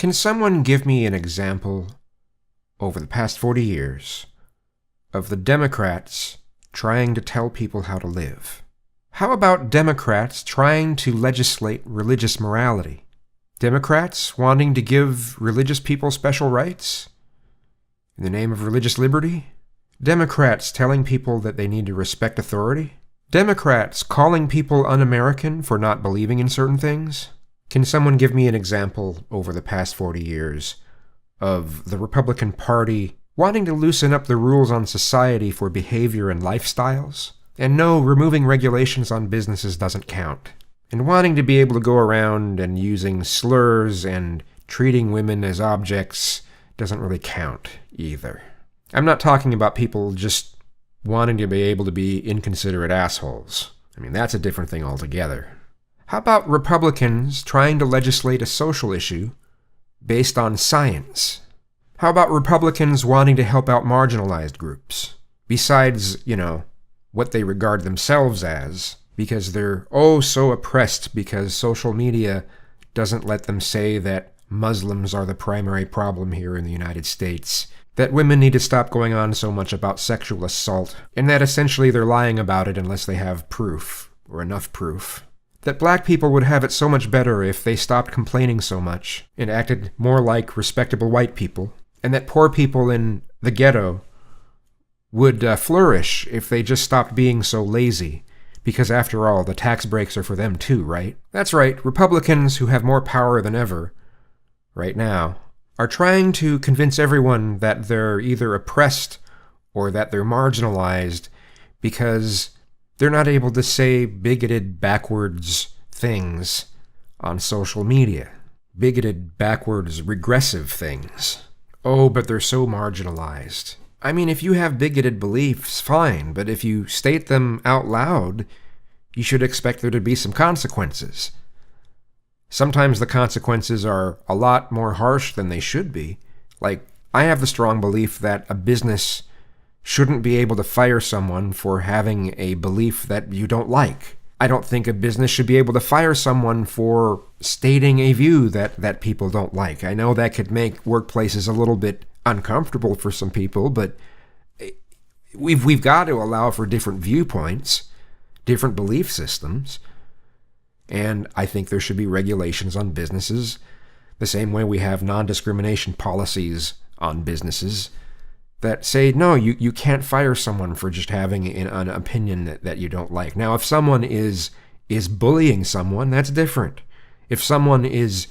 Can someone give me an example over the past 40 years of the Democrats trying to tell people how to live? How about Democrats trying to legislate religious morality? Democrats wanting to give religious people special rights in the name of religious liberty? Democrats telling people that they need to respect authority? Democrats calling people un-American for not believing in certain things? Can someone give me an example over the past 40 years of the Republican Party wanting to loosen up the rules on society for behavior and lifestyles? And no, removing regulations on businesses doesn't count. And wanting to be able to go around and using slurs and treating women as objects doesn't really count either. I'm not talking about people just wanting to be able to be inconsiderate assholes. I mean, that's a different thing altogether. How about Republicans trying to legislate a social issue based on science? How about Republicans wanting to help out marginalized groups? Besides, what they regard themselves as, because they're so oppressed because social media doesn't let them say that Muslims are the primary problem here in the United States, that women need to stop going on so much about sexual assault, and that essentially they're lying about it unless they have proof, or enough proof. That black people would have it so much better if they stopped complaining so much and acted more like respectable white people, and that poor people in the ghetto would flourish if they just stopped being so lazy, because after all, the tax breaks are for them too, right? That's right, Republicans who have more power than ever, right now, are trying to convince everyone that they're either oppressed or that they're marginalized because they're not able to say bigoted, backwards things on social media. Bigoted, backwards, regressive things. Oh, but they're so marginalized. I mean, if you have bigoted beliefs, fine, but if you state them out loud, you should expect there to be some consequences. Sometimes the consequences are a lot more harsh than they should be. Like, I have the strong belief that a business shouldn't be able to fire someone for having a belief that you don't like. I don't think a business should be able to fire someone for stating a view that people don't like. I know that could make workplaces a little bit uncomfortable for some people, but we've got to allow for different viewpoints, different belief systems, and I think there should be regulations on businesses the same way we have non-discrimination policies on businesses that say, no, you can't fire someone for just having an opinion that you don't like. Now, if someone is bullying someone, that's different. If someone is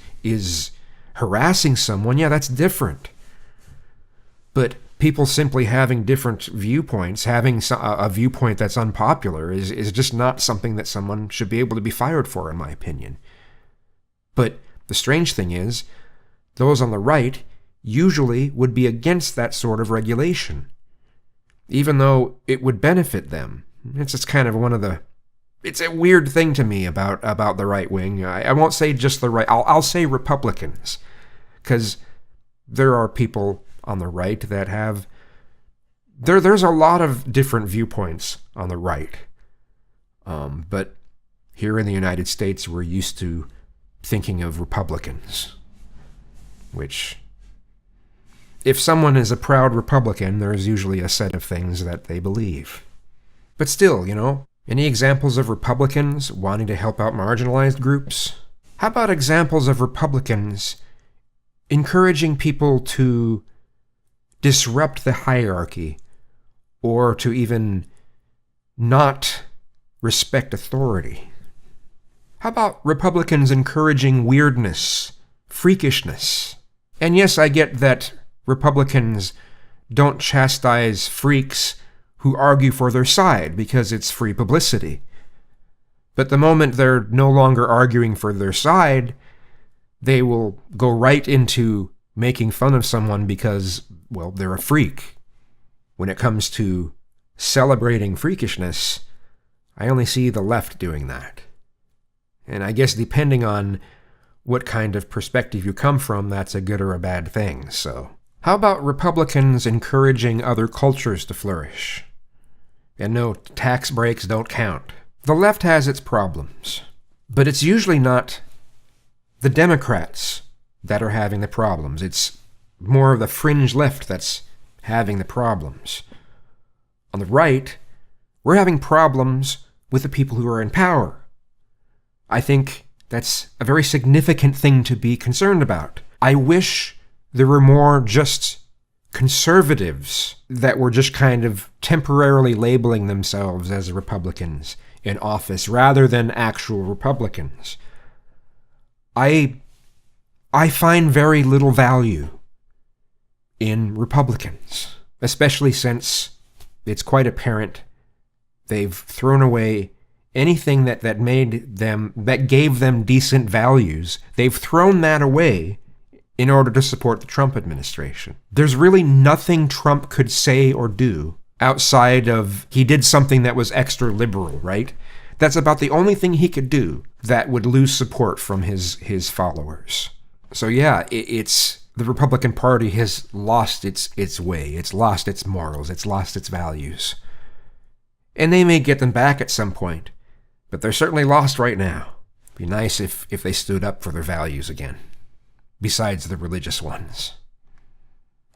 harassing someone, yeah, that's different. But people simply having different viewpoints, having a viewpoint that's unpopular, is just not something that someone should be able to be fired for, in my opinion. But the strange thing is, those on the right usually would be against that sort of regulation, even though it would benefit them. It's just kind of it's a weird thing to me about the right wing. I won't say just the right, I'll say Republicans, because there are people on the right that have, there's a lot of different viewpoints on the right. But here in the United States, we're used to thinking of Republicans, which, if someone is a proud Republican, there's usually a set of things that they believe. But still, any examples of Republicans wanting to help out marginalized groups? How about examples of Republicans encouraging people to disrupt the hierarchy or to even not respect authority? How about Republicans encouraging weirdness, freakishness? And yes, I get that Republicans don't chastise freaks who argue for their side because it's free publicity. But the moment they're no longer arguing for their side, they will go right into making fun of someone because, well, they're a freak. When it comes to celebrating freakishness, I only see the left doing that. And I guess depending on what kind of perspective you come from, that's a good or a bad thing. So, how about Republicans encouraging other cultures to flourish? And no, tax breaks don't count. The left has its problems, but it's usually not the Democrats that are having the problems. It's more of the fringe left that's having the problems. On the right, we're having problems with the people who are in power. I think that's a very significant thing to be concerned about. I wish there were more just conservatives that were just kind of temporarily labeling themselves as Republicans in office rather than actual Republicans. I find very little value in Republicans, especially since it's quite apparent they've thrown away anything that gave them decent values. They've thrown that away in order to support the Trump administration. There's really nothing Trump could say or do outside of he did something that was extra liberal, right? That's about the only thing he could do that would lose support from his followers. So yeah, it's the Republican Party has lost its way. It's lost its morals. It's lost its values. And they may get them back at some point, but they're certainly lost right now. It'd be nice if they stood up for their values again, besides the religious ones.